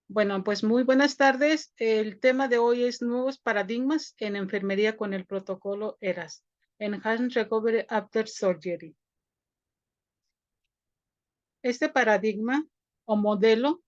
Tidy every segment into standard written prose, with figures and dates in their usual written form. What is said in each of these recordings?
Bueno, pues muy buenas tardes. El tema de hoy es nuevos paradigmas en enfermería con el protocolo ERAS, Enhanced Recovery After Surgery. Este paradigma o modelo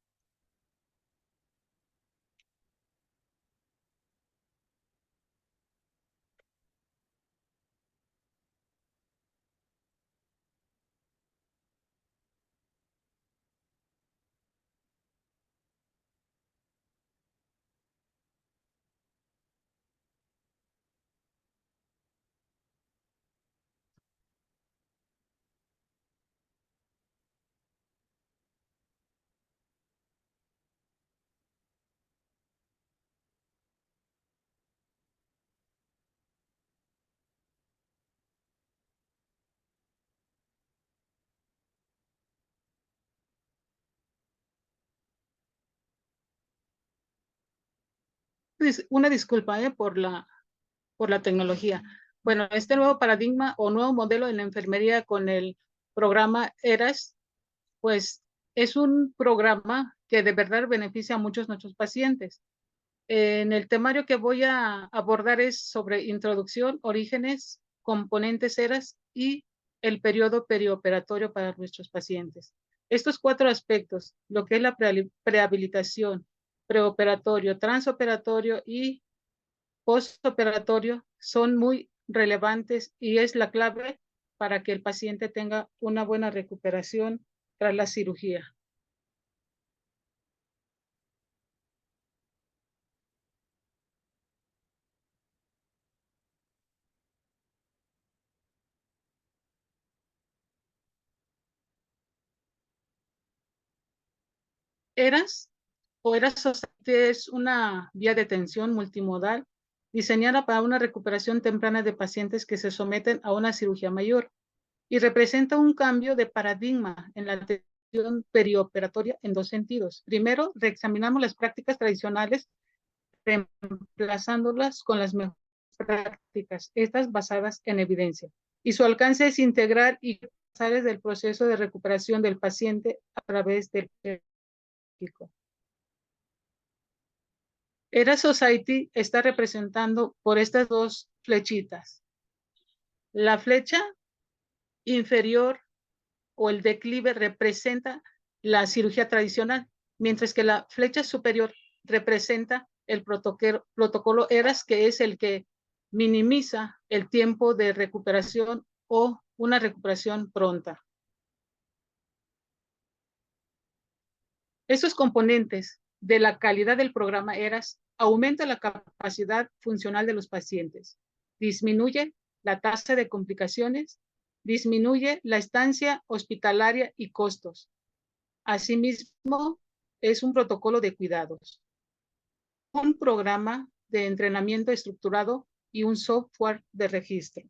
una disculpa por la tecnología. Bueno, este nuevo paradigma o nuevo modelo en la enfermería con el programa ERAS, pues es un programa que de verdad beneficia a muchos de nuestros pacientes. En el temario que voy a abordar es sobre introducción, orígenes, componentes ERAS y el periodo perioperatorio para nuestros pacientes. Estos cuatro aspectos, lo que es la prehabilitación, preoperatorio, transoperatorio y postoperatorio, son muy relevantes y es la clave para que el paciente tenga una buena recuperación tras la cirugía. ERAS o ERAS es una vía de atención multimodal diseñada para una recuperación temprana de pacientes que se someten a una cirugía mayor y representa un cambio de paradigma en la atención perioperatoria en dos sentidos. Primero, reexaminamos las prácticas tradicionales reemplazándolas con las mejores prácticas, estas basadas en evidencia. Y su alcance es integrar y pasar del proceso de recuperación del paciente a través del psíquico. Era Society está representando por estas dos flechitas. La flecha inferior o el declive representa la cirugía tradicional, mientras que la flecha superior representa el protocolo ERAS, que es el que minimiza el tiempo de recuperación o una recuperación pronta. Estos componentes de la calidad del programa ERAS aumenta la capacidad funcional de los pacientes, disminuye la tasa de complicaciones, disminuye la estancia hospitalaria y costos. Asimismo, es un protocolo de cuidados, un programa de entrenamiento estructurado y un software de registro.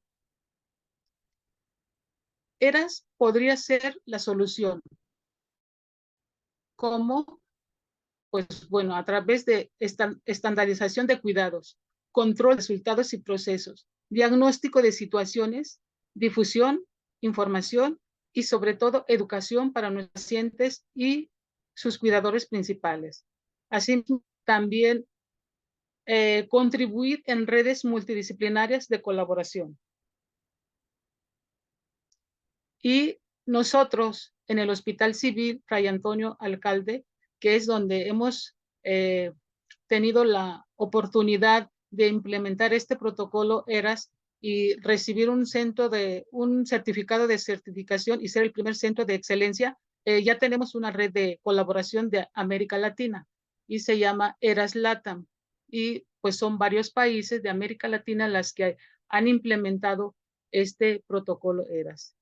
ERAS podría ser la solución. ¿Cómo? Pues bueno, a través de estandarización de cuidados, control de resultados y procesos, diagnóstico de situaciones, difusión, información y sobre todo educación para nuestros pacientes y sus cuidadores principales. Así también contribuir en redes multidisciplinarias de colaboración. Y nosotros en el Hospital Civil Fray Antonio Alcalde, que es donde hemos tenido la oportunidad de implementar este protocolo ERAS y recibir un certificado de certificación y ser el primer centro de excelencia, ya tenemos una red de colaboración de América Latina y se llama ERAS LATAM. Y pues son varios países de América Latina las que han implementado este protocolo ERAS.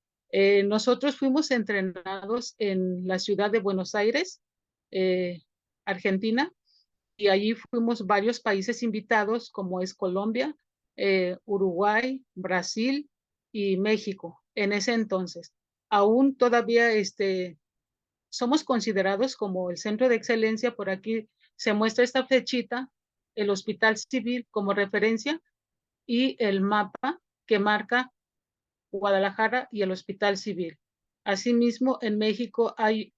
Nosotros fuimos entrenados en la ciudad de Buenos Aires, Argentina, y allí fuimos varios países invitados, como es Colombia, Uruguay, Brasil y México, en ese entonces. Aún todavía somos considerados como el centro de excelencia, por aquí se muestra esta flechita, el Hospital Civil como referencia y el mapa que marca Guadalajara y el Hospital Civil. Asimismo, en México hay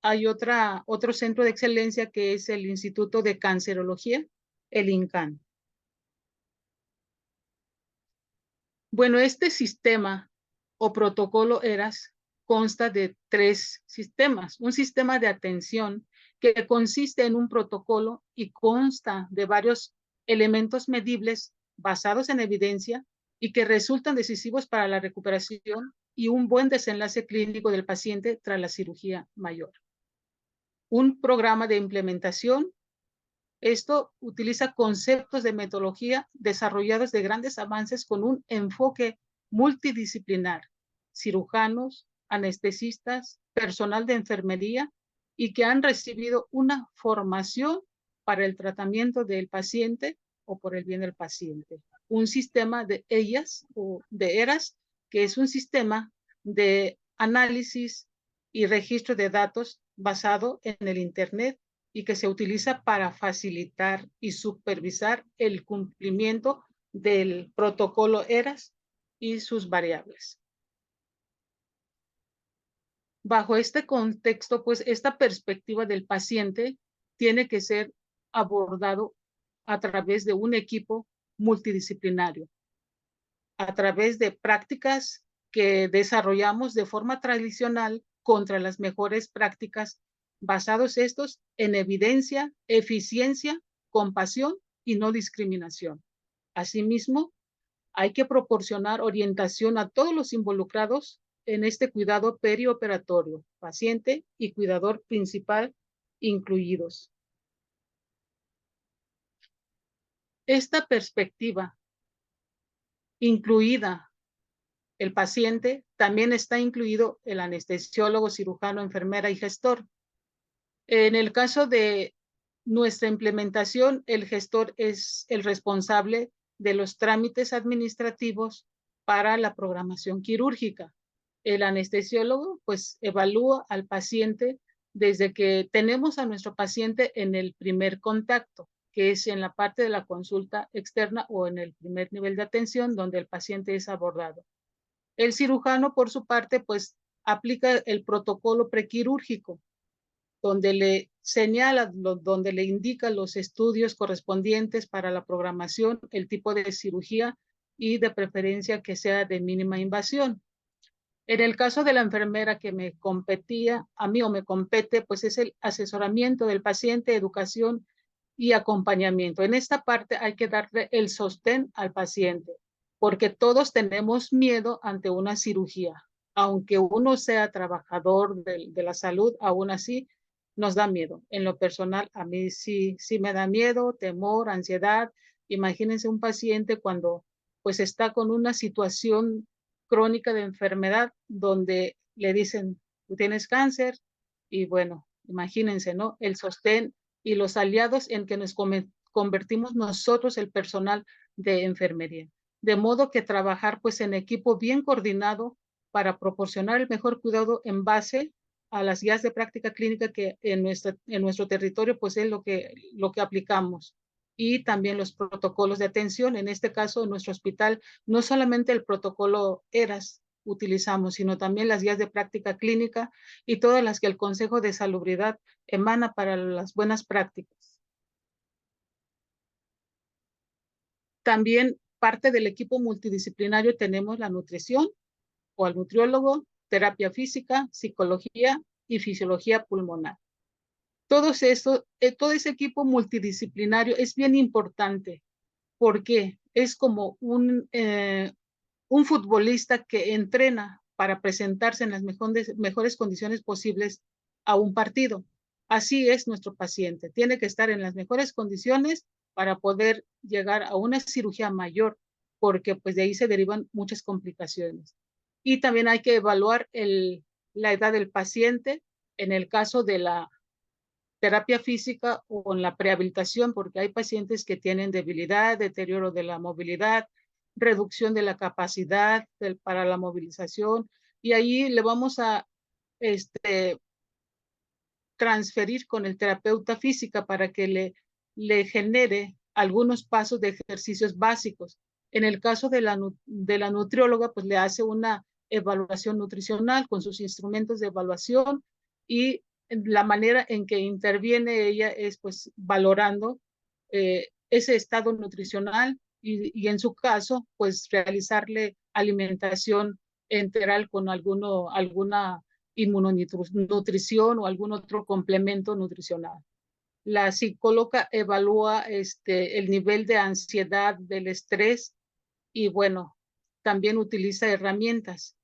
hay otro centro de excelencia que es el Instituto de Cancerología, el INCAN. Bueno, este sistema o protocolo ERAS consta de 3 sistemas. Un sistema de atención que consiste en un protocolo y consta de varios elementos medibles basados en evidencia y que resultan decisivos para la recuperación y un buen desenlace clínico del paciente tras la cirugía mayor. Un programa de implementación. Esto utiliza conceptos de metodología desarrollados de grandes avances con un enfoque multidisciplinar, cirujanos, anestesistas, personal de enfermería y que han recibido una formación para el tratamiento del paciente o por el bien del paciente. Un sistema de ellas o de ERAS, que es un sistema de análisis y registro de datos basado en el Internet y que se utiliza para facilitar y supervisar el cumplimiento del protocolo ERAS y sus variables. Bajo este contexto, pues esta perspectiva del paciente tiene que ser abordado a través de un equipo multidisciplinario, a través de prácticas que desarrollamos de forma tradicional contra las mejores prácticas, basados estos en evidencia, eficiencia, compasión y no discriminación. Asimismo, hay que proporcionar orientación a todos los involucrados en este cuidado perioperatorio, paciente y cuidador principal incluidos. Esta perspectiva, incluida el paciente, también está incluido el anestesiólogo, cirujano, enfermera y gestor. En el caso de nuestra implementación, el gestor es el responsable de los trámites administrativos para la programación quirúrgica. El anestesiólogo, pues, evalúa al paciente desde que tenemos a nuestro paciente en el primer contacto, que es en la parte de la consulta externa o en el primer nivel de atención donde el paciente es abordado. El cirujano, por su parte, pues, aplica el protocolo prequirúrgico, donde le señala, donde le indica los estudios correspondientes para la programación, el tipo de cirugía y de preferencia que sea de mínima invasión. En el caso de la enfermera que me competía, a mí o me compete, pues es el asesoramiento del paciente, educación y acompañamiento. En esta parte hay que darle el sostén al paciente, porque todos tenemos miedo ante una cirugía. Aunque uno sea trabajador de la salud, aún así nos da miedo. En lo personal, a mí sí me da miedo, temor, ansiedad. Imagínense un paciente cuando pues está con una situación crónica de enfermedad donde le dicen, tú tienes cáncer y bueno, imagínense, ¿no? El sostén y los aliados en que nos convertimos nosotros, el personal de enfermería. De modo que trabajar pues en equipo bien coordinado para proporcionar el mejor cuidado en base a las guías de práctica clínica que en nuestro territorio pues es lo que aplicamos. Y también los protocolos de atención, en este caso en nuestro hospital, no solamente el protocolo ERAS utilizamos, sino también las guías de práctica clínica y todas las que el Consejo de Salubridad emana para las buenas prácticas. También parte del equipo multidisciplinario tenemos la nutrición o al nutriólogo, terapia física, psicología y fisiología pulmonar. Todo ese equipo multidisciplinario es bien importante porque es como un futbolista que entrena para presentarse en las mejores condiciones posibles a un partido. Así es nuestro paciente. Tiene que estar en las mejores condiciones para poder llegar a una cirugía mayor, porque pues de ahí se derivan muchas complicaciones. Y también hay que evaluar la edad del paciente en el caso de la terapia física o en la prehabilitación, porque hay pacientes que tienen debilidad, deterioro de la movilidad, reducción de la capacidad para la movilización, y ahí le vamos a transferir con el terapeuta física para que le genere algunos pasos de ejercicios básicos. En el caso de la nutrióloga, pues le hace una evaluación nutricional con sus instrumentos de evaluación y la manera en que interviene ella es pues valorando ese estado nutricional y en su caso pues realizarle alimentación enteral con alguna inmunonutrición o algún otro complemento nutricional. La psicóloga evalúa el nivel de ansiedad, del estrés y bueno, también utiliza herramientas.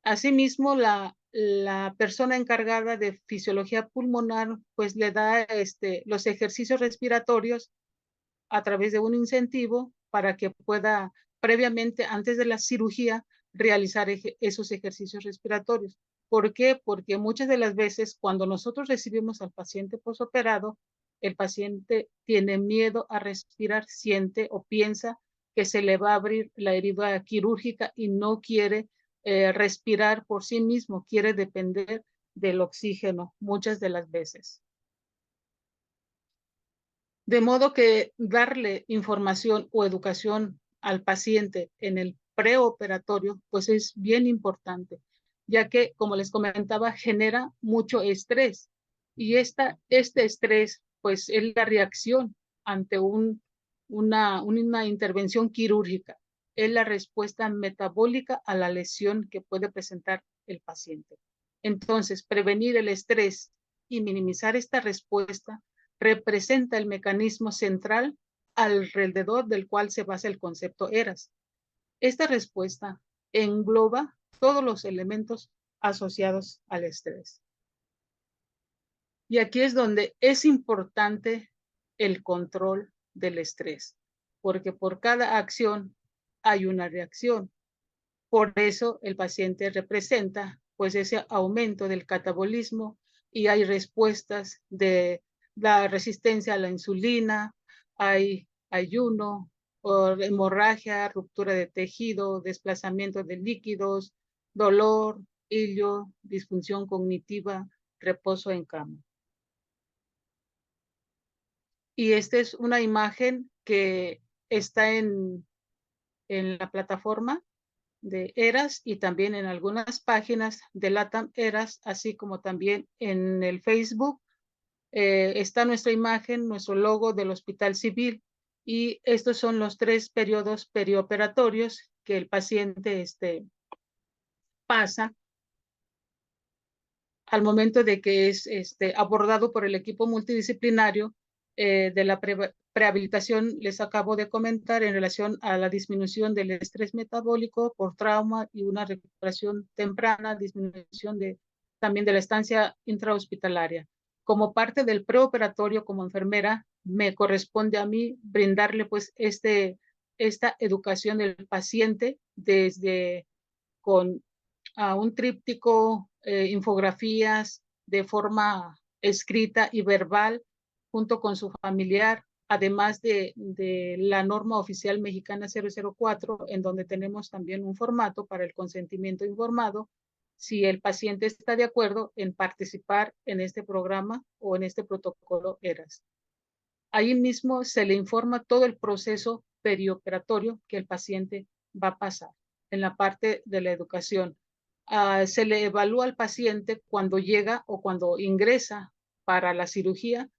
Asimismo, la persona encargada de fisiología pulmonar pues le da los ejercicios respiratorios a través de un incentivo para que pueda previamente, antes de la cirugía, realizar esos ejercicios respiratorios. ¿Por qué? Porque muchas de las veces cuando nosotros recibimos al paciente posoperado, el paciente tiene miedo a respirar, siente o piensa que se le va a abrir la herida quirúrgica y no quiere respirar por sí mismo, quiere depender del oxígeno muchas de las veces. De modo que darle información o educación al paciente en el preoperatorio, pues es bien importante, ya que, como les comentaba, genera mucho estrés. Y este estrés, pues es la reacción ante una intervención quirúrgica. Es la respuesta metabólica a la lesión que puede presentar el paciente. Entonces, prevenir el estrés y minimizar esta respuesta representa el mecanismo central alrededor del cual se basa el concepto ERAS. Esta respuesta engloba todos los elementos asociados al estrés. Y aquí es donde es importante el control del estrés, porque por cada acción hay una reacción. Por eso el paciente representa pues ese aumento del catabolismo y hay respuestas de la resistencia a la insulina, hay ayuno, hemorragia, ruptura de tejido, desplazamiento de líquidos, dolor, hilio, disfunción cognitiva, reposo en cama. Y esta es una imagen que está en la plataforma de ERAS y también en algunas páginas de LATAM ERAS, así como también en el Facebook. Está nuestra imagen, nuestro logo del Hospital Civil y estos son los 3 periodos perioperatorios que el paciente pasa al momento de que es abordado por el equipo multidisciplinario de la prehabilitación. Les acabo de comentar en relación a la disminución del estrés metabólico por trauma y una recuperación temprana, disminución también de la estancia intrahospitalaria. Como parte del preoperatorio como enfermera, me corresponde a mí brindarle pues esta educación del paciente desde con un tríptico, infografías de forma escrita y verbal junto con su familiar, además de la norma oficial mexicana 004, en donde tenemos también un formato para el consentimiento informado, si el paciente está de acuerdo en participar en este programa o en este protocolo ERAS. Ahí mismo se le informa todo el proceso perioperatorio que el paciente va a pasar en la parte de la educación. Se le evalúa al paciente cuando llega o cuando ingresa para la cirugía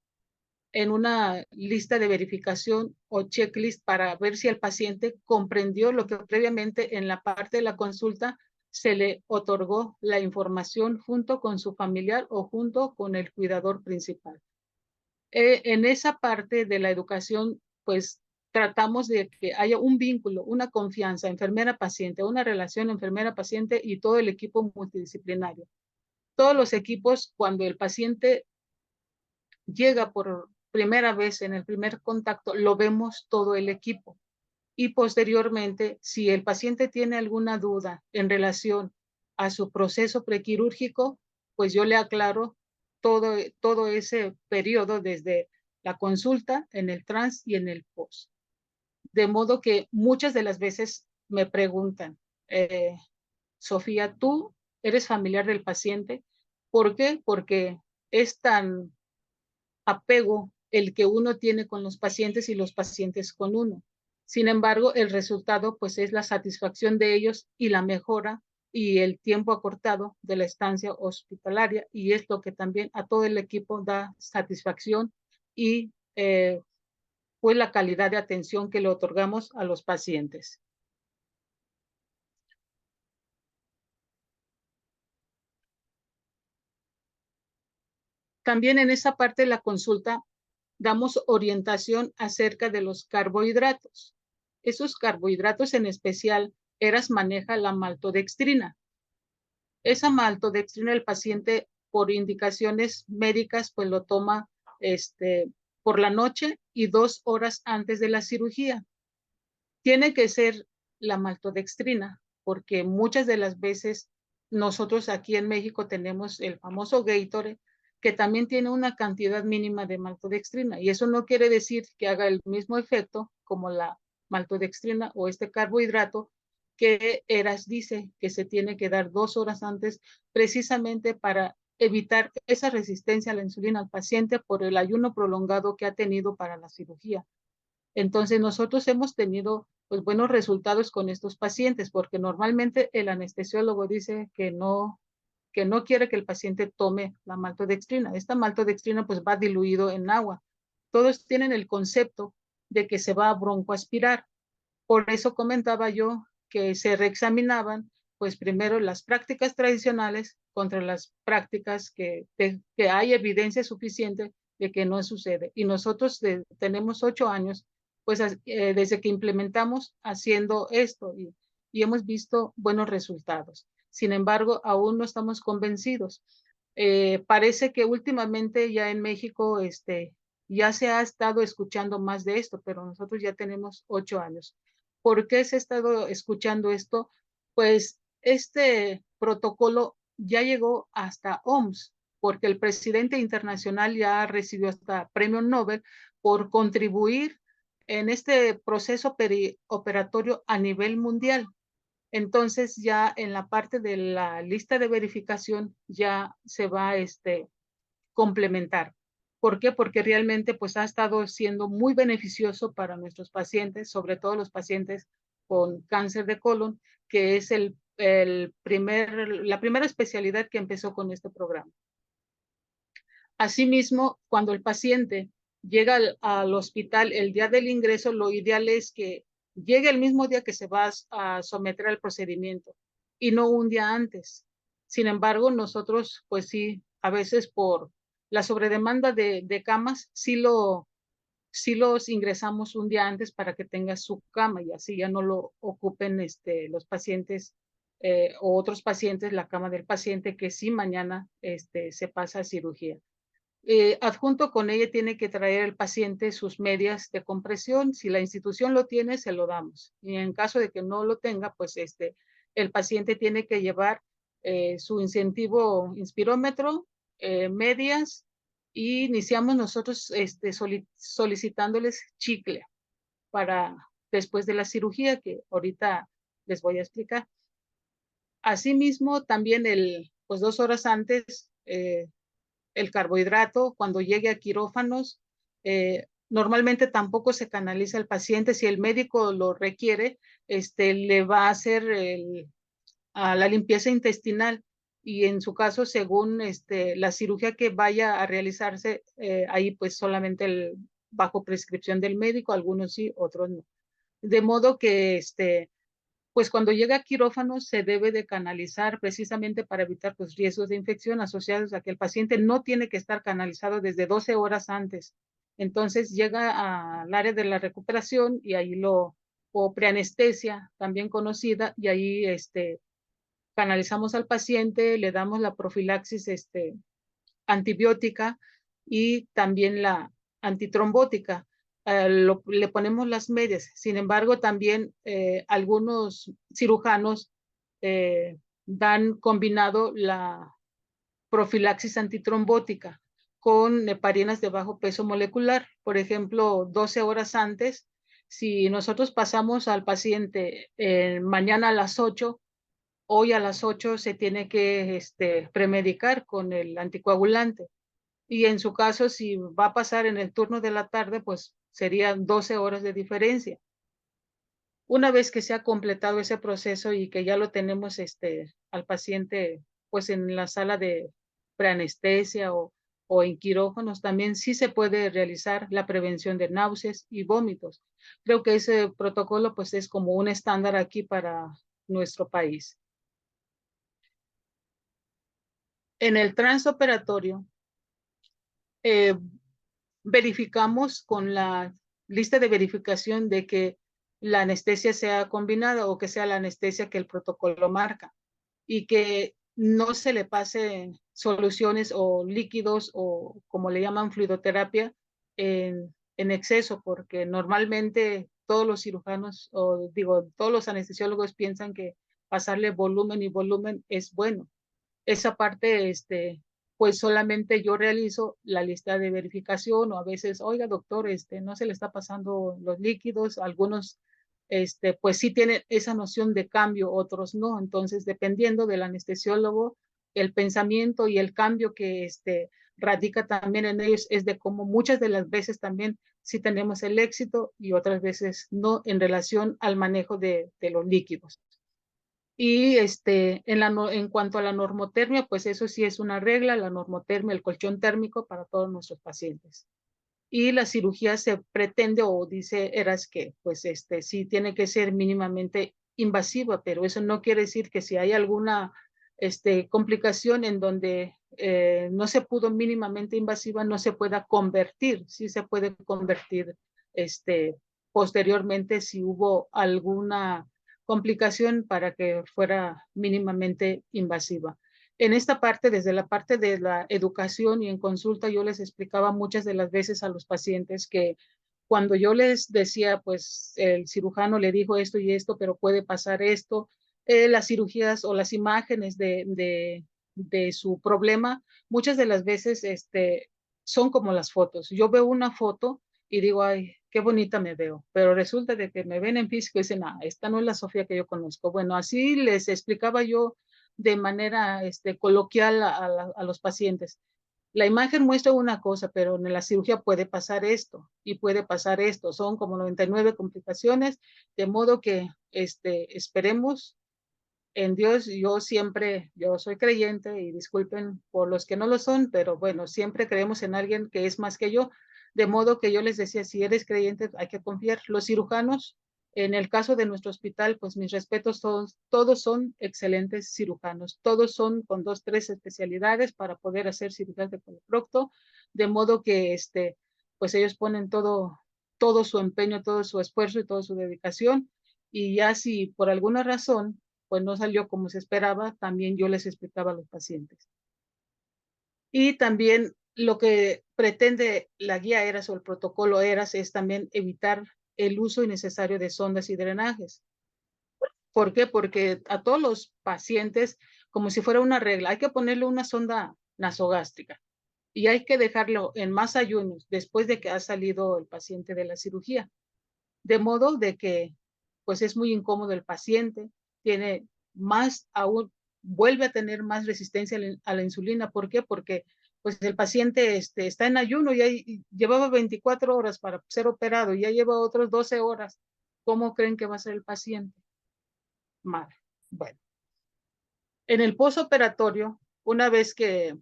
en una lista de verificación o checklist para ver si el paciente comprendió lo que previamente en la parte de la consulta se le otorgó la información junto con su familiar o junto con el cuidador principal. En esa parte de la educación, pues tratamos de que haya un vínculo, una confianza enfermera-paciente, una relación enfermera-paciente y todo el equipo multidisciplinario. Todos los equipos, cuando el paciente llega por primera vez en el primer contacto, lo vemos todo el equipo. Y posteriormente, si el paciente tiene alguna duda en relación a su proceso prequirúrgico, pues yo le aclaro todo ese periodo desde la consulta, en el trans y en el post. De modo que muchas de las veces me preguntan, Sofía, ¿tú eres familiar del paciente? ¿Por qué? Porque es tan apego el que uno tiene con los pacientes y los pacientes con uno. Sin embargo, el resultado pues es la satisfacción de ellos y la mejora y el tiempo acortado de la estancia hospitalaria, y es lo que también a todo el equipo da satisfacción y pues la calidad de atención que le otorgamos a los pacientes. También en esa parte de la consulta damos orientación acerca de los carbohidratos. Esos carbohidratos en especial, ERAS maneja la maltodextrina. Esa maltodextrina el paciente por indicaciones médicas pues lo toma por la noche y 2 horas antes de la cirugía. Tiene que ser la maltodextrina porque muchas de las veces nosotros aquí en México tenemos el famoso Gatorade que también tiene una cantidad mínima de maltodextrina y eso no quiere decir que haga el mismo efecto como la maltodextrina o este carbohidrato que ERAS dice que se tiene que dar 2 horas antes precisamente para evitar esa resistencia a la insulina al paciente por el ayuno prolongado que ha tenido para la cirugía. Entonces nosotros hemos tenido pues buenos resultados con estos pacientes porque normalmente el anestesiólogo dice que no quiere que el paciente tome la maltodextrina. Esta maltodextrina pues va diluido en agua. Todos tienen el concepto de que se va a broncoaspirar. Por eso comentaba yo que se reexaminaban pues primero las prácticas tradicionales contra las prácticas que hay evidencia suficiente de que no sucede. Y nosotros tenemos 8 años pues desde que implementamos haciendo esto y hemos visto buenos resultados. Sin embargo, aún no estamos convencidos. Parece que últimamente ya en México ya se ha estado escuchando más de esto, pero nosotros ya tenemos 8 años. ¿Por qué se ha estado escuchando esto? Pues este protocolo ya llegó hasta OMS, porque el presidente internacional ya recibió hasta premio Nobel por contribuir en este proceso perioperatorio a nivel mundial. Entonces ya en la parte de la lista de verificación ya se va a complementar. ¿Por qué? Porque realmente pues ha estado siendo muy beneficioso para nuestros pacientes, sobre todo los pacientes con cáncer de colon, que es la primera especialidad que empezó con este programa. Asimismo, cuando el paciente llega al hospital el día del ingreso, lo ideal es que llegue el mismo día que se va a someter al procedimiento y no un día antes. Sin embargo, nosotros, pues sí, a veces por la sobredemanda de camas, sí los ingresamos un día antes para que tenga su cama y así ya no lo ocupen los pacientes o otros pacientes, la cama del paciente que sí mañana se pasa a cirugía. Adjunto con ella tiene que traer el paciente sus medias de compresión. Si la institución lo tiene, se lo damos. Y en caso de que no lo tenga, pues el paciente tiene que llevar su incentivo inspirómetro, medias, y iniciamos nosotros solicitándoles chicle para después de la cirugía, que ahorita les voy a explicar. Asimismo, también pues 2 horas antes, el carbohidrato cuando llegue a quirófanos. Normalmente tampoco se canaliza al paciente. Si el médico lo requiere, le va a hacer a la limpieza intestinal y en su caso, según la cirugía que vaya a realizarse, ahí pues solamente bajo prescripción del médico, algunos sí, otros no. De modo que pues cuando llega a quirófano se debe de canalizar precisamente para evitar pues, riesgos de infección asociados a que el paciente no tiene que estar canalizado desde 12 horas antes. Entonces llega al área de la recuperación y ahí o preanestesia, también conocida, y ahí canalizamos al paciente, le damos la profilaxis antibiótica y también la antitrombótica. Le ponemos las medias. Sin embargo, también algunos cirujanos dan combinado la profilaxis antitrombótica con heparinas de bajo peso molecular. Por ejemplo, 12 horas antes, si nosotros pasamos al paciente mañana a las 8, hoy a las 8 se tiene que premedicar con el anticoagulante. Y en su caso, si va a pasar en el turno de la tarde, pues serían 12 horas de diferencia. Una vez que se ha completado ese proceso y que ya lo tenemos al paciente pues en la sala de preanestesia o en quirófanos, también sí se puede realizar la prevención de náuseas y vómitos. Creo que ese protocolo pues es como un estándar aquí para nuestro país. En el transoperatorio, eh, verificamos con la lista de verificación de que la anestesia sea combinada o que sea la anestesia que el protocolo marca y que no se le pase soluciones o líquidos o como le llaman fluidoterapia en exceso, porque normalmente todos los cirujanos o digo, todos los anestesiólogos piensan que pasarle volumen y volumen es bueno. Esa parte, pues solamente yo realizo la lista de verificación o a veces, oiga, doctor, no se le está pasando los líquidos, algunos, pues sí tienen esa noción de cambio, otros no. Entonces, dependiendo del anestesiólogo, el pensamiento y el cambio que, radica también en ellos es de cómo muchas de las veces también sí tenemos el éxito y otras veces no en relación al manejo de los líquidos. Y en cuanto a la normotermia, pues eso sí es una regla, la normotermia, el colchón térmico para todos nuestros pacientes. Y la cirugía se pretende o dice Eras que pues sí tiene que ser mínimamente invasiva, pero eso no quiere decir que si hay alguna complicación en donde no se pudo mínimamente invasiva, no se pueda convertir, sí se puede convertir posteriormente si hubo alguna complicación para que fuera mínimamente invasiva. En esta parte, desde la parte de la educación y en consulta, yo les explicaba muchas de las veces a los pacientes que cuando yo les decía, pues el cirujano le dijo esto y esto, pero puede pasar esto, las cirugías o las imágenes de su problema, muchas de las veces son como las fotos. Yo veo una foto y digo, ay, qué bonita me veo, pero resulta de que me ven en físico y dicen, ah, esta no es la Sofía que yo conozco. Bueno, así les explicaba yo de manera coloquial a los pacientes. La imagen muestra una cosa, pero en la cirugía puede pasar esto y puede pasar esto. Son como 99 complicaciones, de modo que esperemos en Dios. Yo soy creyente y disculpen por los que no lo son, pero bueno, siempre creemos en alguien que es más que yo. De modo que yo les decía, si eres creyente, hay que confiar. Los cirujanos, en el caso de nuestro hospital, pues mis respetos, todos son excelentes cirujanos. Todos son con 2, 3 especialidades para poder hacer cirugías de coloprocto, de modo que pues ellos ponen todo su empeño, todo su esfuerzo y toda su dedicación. Y ya si por alguna razón pues no salió como se esperaba, también yo les explicaba a los pacientes. Y también lo que pretende la guía ERAS o el protocolo ERAS es también evitar el uso innecesario de sondas y drenajes. ¿Por qué? Porque a todos los pacientes, como si fuera una regla, hay que ponerle una sonda nasogástrica y hay que dejarlo en más ayunos después de que ha salido el paciente de la cirugía. De modo de que pues es muy incómodo el paciente, tiene más aún, vuelve a tener más resistencia a la insulina. ¿Por qué? Porque pues el paciente está en ayuno y llevaba 24 horas para ser operado y ya lleva otros 12 horas. ¿Cómo creen que va a ser el paciente? Mal. Bueno, en el posoperatorio, una vez que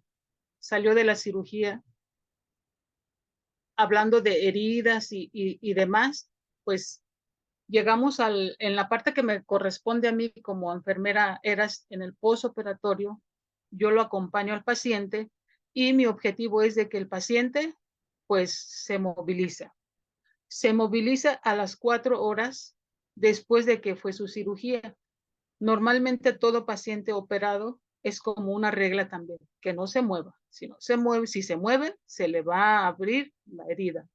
salió de la cirugía, hablando de heridas y demás, pues llegamos en la parte que me corresponde a mí como enfermera, eras en el posoperatorio, yo lo acompaño al paciente y mi objetivo es de que el paciente pues se moviliza a las 4 horas después de que fue su cirugía. Normalmente todo paciente operado es como una regla también, que no se mueva. Si no se mueve, si se mueve, se le va a abrir la herida.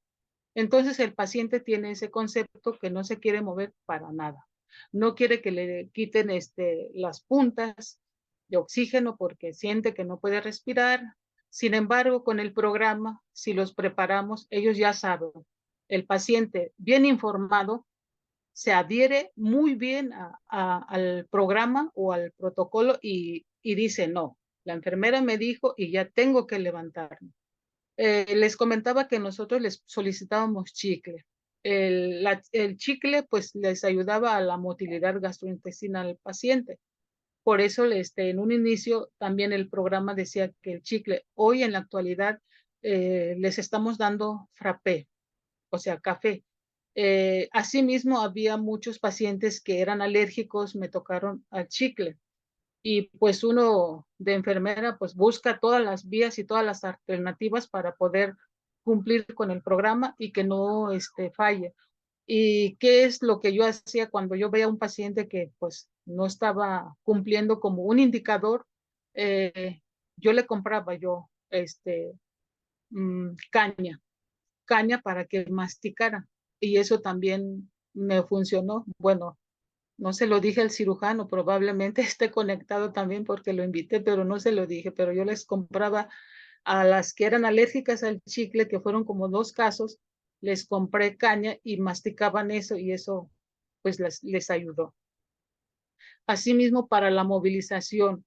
Entonces el paciente tiene ese concepto que no se quiere mover para nada. No quiere que le quiten las puntas de oxígeno porque siente que no puede respirar. Sin embargo, con el programa, si los preparamos, ellos ya saben. El paciente bien informado se adhiere muy bien al programa o al protocolo y dice, no, la enfermera me dijo y ya tengo que levantarme. Les comentaba que nosotros les solicitábamos chicle. el chicle pues les ayudaba a la motilidad gastrointestinal al paciente. Por eso en un inicio también el programa decía que el chicle, hoy en la actualidad les estamos dando frappé, o sea, café. Asimismo, había muchos pacientes que eran alérgicos, me tocaron al chicle. Y pues uno de enfermera pues busca todas las vías y todas las alternativas para poder cumplir con el programa y que no falle. ¿Y qué es lo que yo hacía cuando yo veía a un paciente que pues no estaba cumpliendo como un indicador? Eh, yo le compraba caña, caña para que masticara. Y eso también me funcionó. Bueno, no se lo dije al cirujano, probablemente esté conectado también porque lo invité, pero no se lo dije, pero yo les compraba a las que eran alérgicas al chicle, que fueron como 2 casos, les compré caña y masticaban eso y eso pues les ayudó. Asimismo, para la movilización,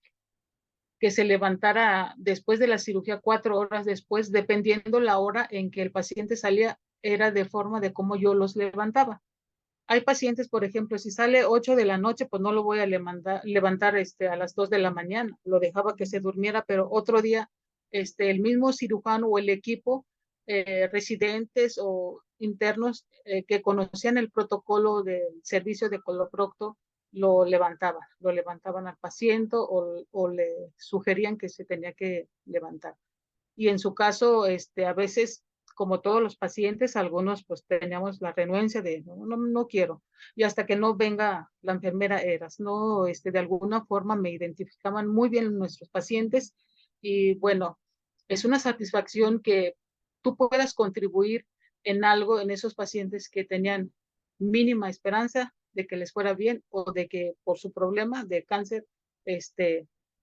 que se levantara después de la cirugía 4 horas después, dependiendo la hora en que el paciente salía, era de forma de cómo yo los levantaba. Hay pacientes, por ejemplo, si sale 8 de la noche, pues no lo voy a levantar a las 2 de la mañana, lo dejaba que se durmiera, pero otro día, el mismo cirujano o el equipo, residentes o internos que conocían el protocolo del servicio de coloprocto, lo levantaban al paciente o le sugerían que se tenía que levantar. Y en su caso, a veces, como todos los pacientes, algunos pues teníamos la renuencia de no quiero. Y hasta que no venga la enfermera Eras, ¿no? De alguna forma me identificaban muy bien nuestros pacientes y bueno, es una satisfacción que tú puedas contribuir en algo en esos pacientes que tenían mínima esperanza de que les fuera bien o de que por su problema de cáncer,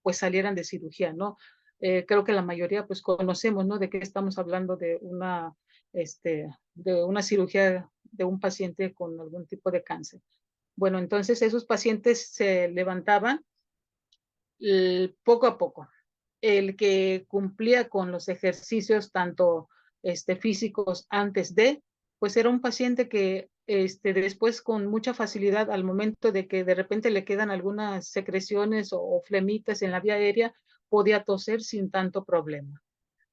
pues salieran de cirugía, ¿no? Creo que la mayoría pues conocemos, ¿no? De qué estamos hablando de una cirugía de un paciente con algún tipo de cáncer. Bueno, entonces esos pacientes se levantaban poco a poco. El que cumplía con los ejercicios tanto físicos antes de, pues era un paciente que después con mucha facilidad al momento de que de repente le quedan algunas secreciones o flemitas en la vía aérea, podía toser sin tanto problema.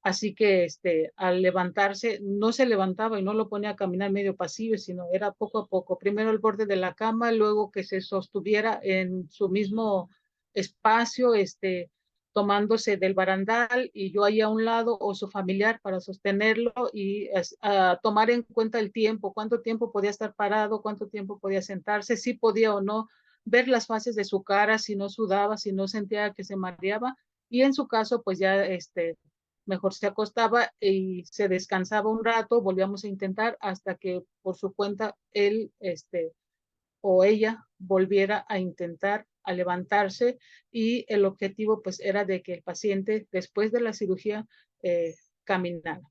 Así que al levantarse, no se levantaba y no lo ponía a caminar medio pasillo, sino era poco a poco. Primero el borde de la cama, luego que se sostuviera en su mismo espacio, tomándose del barandal y yo ahí a un lado o su familiar para sostenerlo y a tomar en cuenta el tiempo, cuánto tiempo podía estar parado, cuánto tiempo podía sentarse, si podía o no ver las fases de su cara, si no sudaba, si no sentía que se mareaba y en su caso pues ya mejor se acostaba y se descansaba un rato, volvíamos a intentar hasta que por su cuenta él o ella volviera a intentar a levantarse y el objetivo pues era de que el paciente después de la cirugía caminara,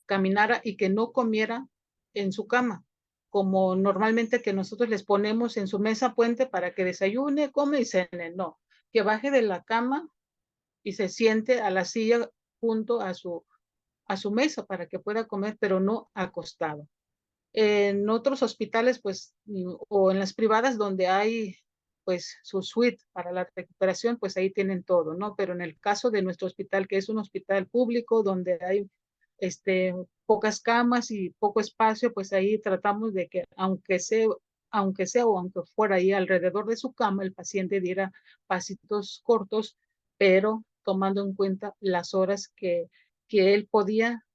caminara y que no comiera en su cama, como normalmente que nosotros les ponemos en su mesa puente para que desayune, come y cene, no, que baje de la cama y se siente a la silla junto a su mesa para que pueda comer, pero no acostado. En otros hospitales, pues, o en las privadas donde hay, pues, su suite para la recuperación, pues ahí tienen todo, ¿no? Pero en el caso de nuestro hospital, que es un hospital público donde hay, pocas camas y poco espacio, pues ahí tratamos de que, aunque sea o aunque fuera ahí alrededor de su cama, el paciente diera pasitos cortos, pero tomando en cuenta las horas que él podía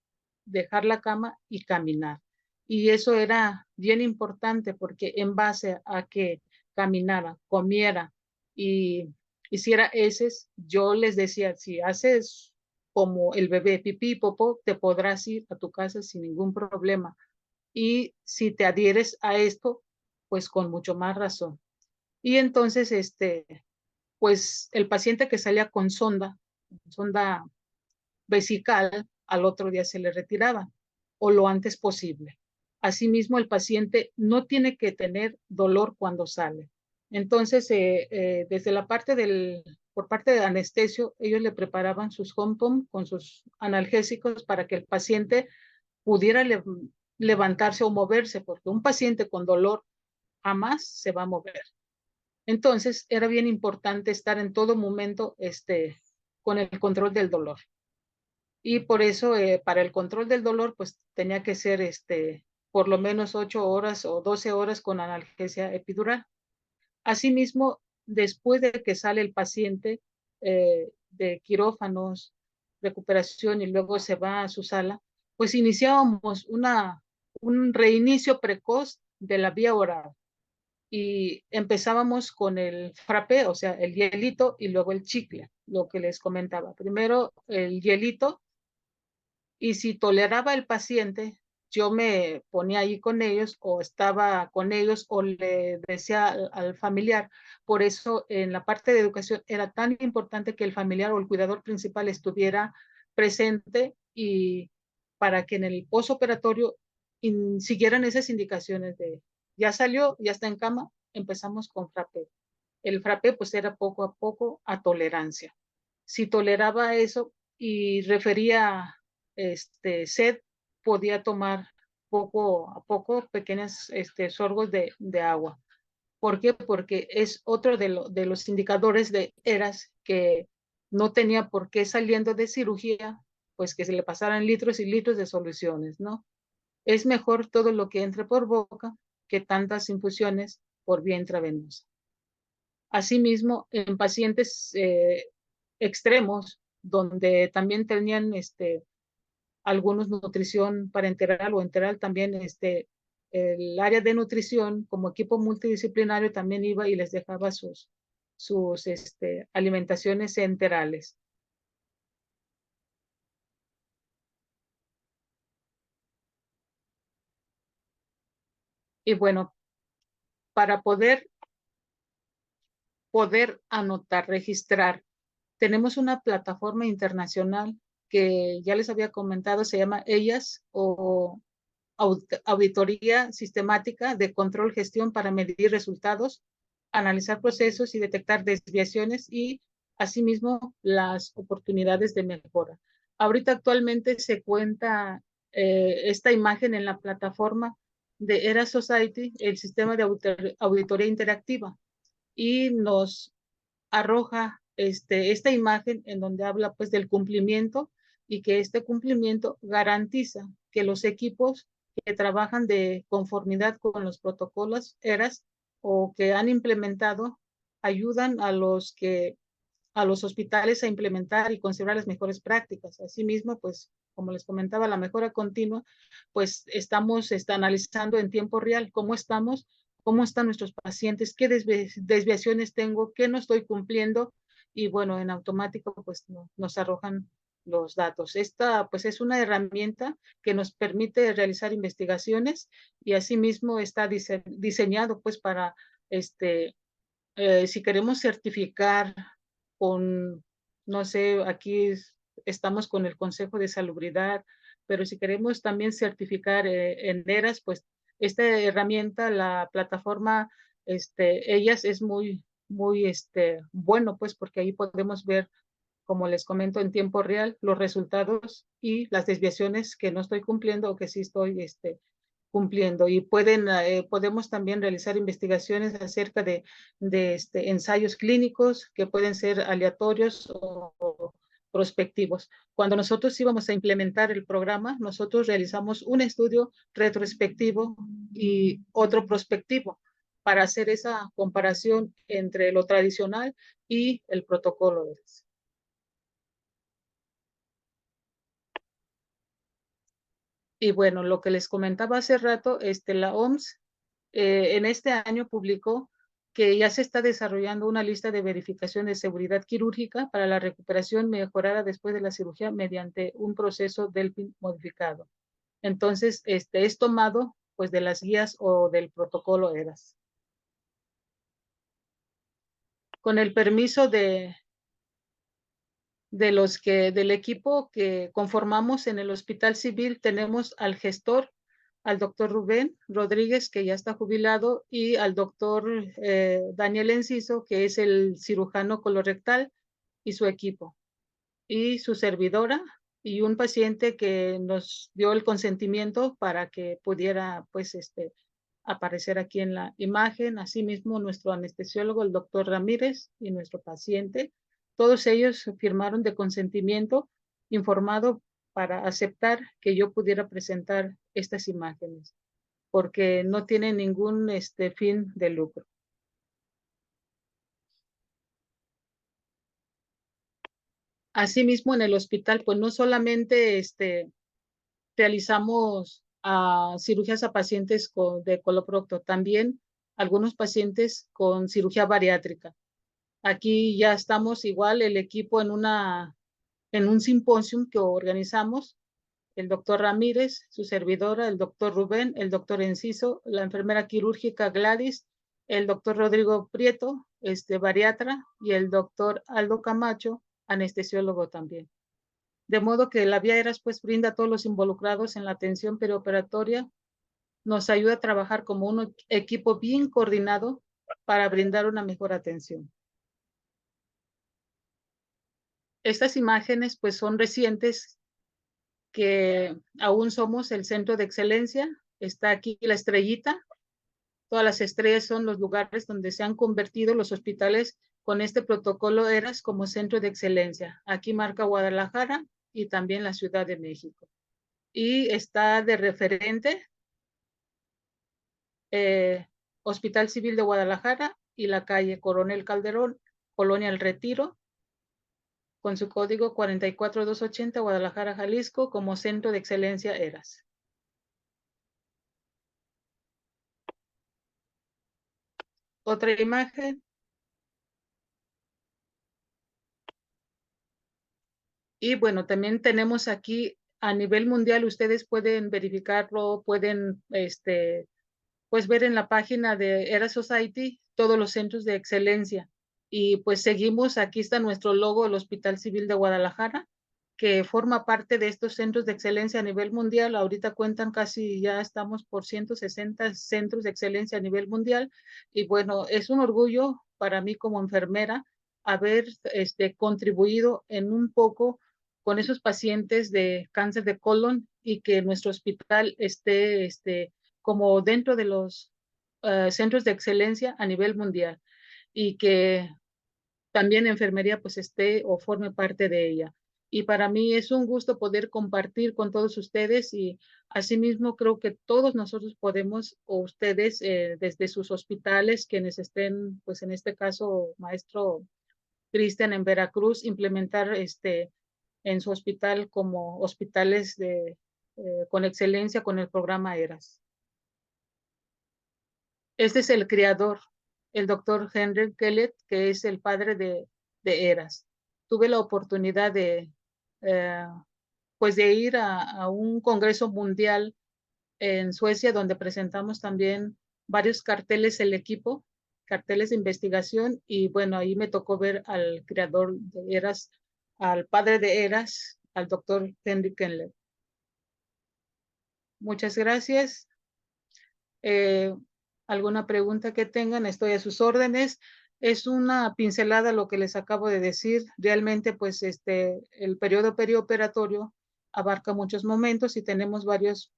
dejar la cama y caminar. Y eso era bien importante porque en base a que caminara, comiera y hiciera heces, yo les decía, si haces como el bebé pipí y popó, te podrás ir a tu casa sin ningún problema. Y si te adhieres a esto, pues con mucho más razón. Y entonces, pues el paciente que salía con sonda vesical, al otro día se le retiraba o lo antes posible. Asimismo, el paciente no tiene que tener dolor cuando sale. Entonces, desde la parte por parte de anestesio, ellos le preparaban sus HOMPOM con sus analgésicos para que el paciente pudiera levantarse o moverse, porque un paciente con dolor jamás se va a mover. Entonces, era bien importante estar en todo momento con el control del dolor. Y por eso, para el control del dolor, pues tenía que ser por lo menos 8 horas o 12 horas con analgesia epidural. Asimismo, después de que sale el paciente de quirófanos, recuperación y luego se va a su sala, pues iniciábamos un reinicio precoz de la vía oral y empezábamos con el frappé, o sea, el hielito y luego el chicle, lo que les comentaba. Primero el hielito y si toleraba el paciente, yo me ponía ahí con ellos o estaba con ellos o le decía al familiar. Por eso en la parte de educación era tan importante que el familiar o el cuidador principal estuviera presente y para que en el postoperatorio siguieran esas indicaciones de ya salió, ya está en cama, empezamos con frappé. El frappé pues era poco a poco a tolerancia. Si toleraba eso y refería sed, podía tomar poco a poco pequeños sorbos de agua. ¿Por qué? Porque es otro de los indicadores de ERAS que no tenía por qué saliendo de cirugía, pues que se le pasaran litros y litros de soluciones, ¿no? Es mejor todo lo que entre por boca que tantas infusiones por vía intravenosa. Asimismo, en pacientes extremos, donde también tenían algunos nutrición parenteral o enteral, también el área de nutrición como equipo multidisciplinario también iba y les dejaba sus alimentaciones enterales. Y bueno, para poder anotar, registrar, tenemos una plataforma internacional que ya les había comentado, se llama ELLAS o Auditoría Sistemática de Control Gestión para medir resultados, analizar procesos y detectar desviaciones y asimismo las oportunidades de mejora. Ahorita actualmente se cuenta esta imagen en la plataforma de ERA Society, el sistema de auditoría interactiva, y nos arroja esta imagen en donde habla pues del cumplimiento y que este cumplimiento garantiza que los equipos que trabajan de conformidad con los protocolos ERAS o que han implementado ayudan a los hospitales a implementar y considerar las mejores prácticas. Asimismo, pues, como les comentaba, la mejora continua, pues estamos analizando en tiempo real cómo están nuestros pacientes, qué desviaciones tengo, qué no estoy cumpliendo, y bueno, en automático, pues nos arrojan los datos. Esta, pues, es una herramienta que nos permite realizar investigaciones y asimismo está diseñado, pues, para, si queremos certificar con, no sé, aquí estamos con el Consejo de Salubridad, pero si queremos también certificar en ERAS, pues esta herramienta, la plataforma, ellas es muy, bueno, pues porque ahí podemos ver, como les comento, en tiempo real los resultados y las desviaciones que no estoy cumpliendo o que sí estoy, cumpliendo y podemos también realizar investigaciones acerca de ensayos clínicos que pueden ser aleatorios o prospectivos. Cuando nosotros íbamos a implementar el programa, nosotros realizamos un estudio retrospectivo y otro prospectivo para hacer esa comparación entre lo tradicional y el protocolo. Y bueno, lo que les comentaba hace rato, la OMS en este año publicó que ya se está desarrollando una lista de verificación de seguridad quirúrgica para la recuperación mejorada después de la cirugía mediante un proceso Delphin modificado. Entonces, es tomado pues de las guías o del protocolo ERAS. Con el permiso del equipo que conformamos en el Hospital Civil, tenemos al gestor, al doctor Rubén Rodríguez, que ya está jubilado, y al doctor Daniel Enciso, que es el cirujano colorectal, y su equipo, y su servidora, y un paciente que nos dio el consentimiento para que pudiera, pues, aparecer aquí en la imagen. Asimismo, nuestro anestesiólogo, el doctor Ramírez, y nuestro paciente, todos ellos firmaron de consentimiento informado para aceptar que yo pudiera presentar estas imágenes, porque no tiene ningún fin de lucro. Asimismo, en el hospital, pues no solamente realizamos cirugías a pacientes de coloprocto, también algunos pacientes con cirugía bariátrica. Aquí ya estamos igual el equipo en un simposium que organizamos, el doctor Ramírez, su servidora, el doctor Rubén, el doctor Enciso, la enfermera quirúrgica Gladys, el doctor Rodrigo Prieto, bariatra, y el doctor Aldo Camacho, anestesiólogo también. De modo que la Vía Eras pues brinda a todos los involucrados en la atención perioperatoria, nos ayuda a trabajar como un equipo bien coordinado para brindar una mejor atención. Estas imágenes pues son recientes, que aún somos el centro de excelencia. Está aquí la estrellita. Todas las estrellas son los lugares donde se han convertido los hospitales con este protocolo ERAS como centro de excelencia. Aquí marca Guadalajara y también la Ciudad de México. Y está de referente Hospital Civil de Guadalajara y la calle Coronel Calderón, Colonia El Retiro, con su código 44280, Guadalajara, Jalisco, como centro de excelencia ERAS. Otra imagen. Y bueno, también tenemos aquí a nivel mundial, ustedes pueden verificarlo, pueden pues ver en la página de ERA Society todos los centros de excelencia. Y pues seguimos, aquí está nuestro logo, el Hospital Civil de Guadalajara, que forma parte de estos centros de excelencia a nivel mundial. Ahorita cuentan casi, ya estamos por 160 centros de excelencia a nivel mundial. Y bueno, es un orgullo para mí como enfermera haber contribuido en un poco con esos pacientes de cáncer de colon y que nuestro hospital esté como dentro de los centros de excelencia a nivel mundial y que también enfermería pues esté o forme parte de ella. Y para mí es un gusto poder compartir con todos ustedes y asimismo creo que todos nosotros podemos, o ustedes desde sus hospitales, quienes estén, pues en este caso, maestro Cristian en Veracruz, implementar en su hospital como hospitales con excelencia con el programa ERAS. Este es el creador, el doctor Henry Kellett, que es el padre de ERAS. Tuve la oportunidad eh, pues de ir a un congreso mundial en Suecia, donde presentamos también varios carteles, el equipo, carteles de investigación, y bueno, ahí me tocó ver al creador de ERAS, al padre de ERAS, al doctor Henry Kellett. Muchas gracias. Eh, ¿Alguna pregunta que tengan? Estoy a sus órdenes. Es una pincelada lo que les acabo de decir. Realmente, pues, el periodo perioperatorio abarca muchos momentos y tenemos varios,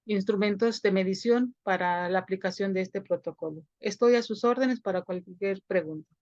instrumentos de medición para la aplicación de este protocolo. Estoy a sus órdenes para cualquier pregunta.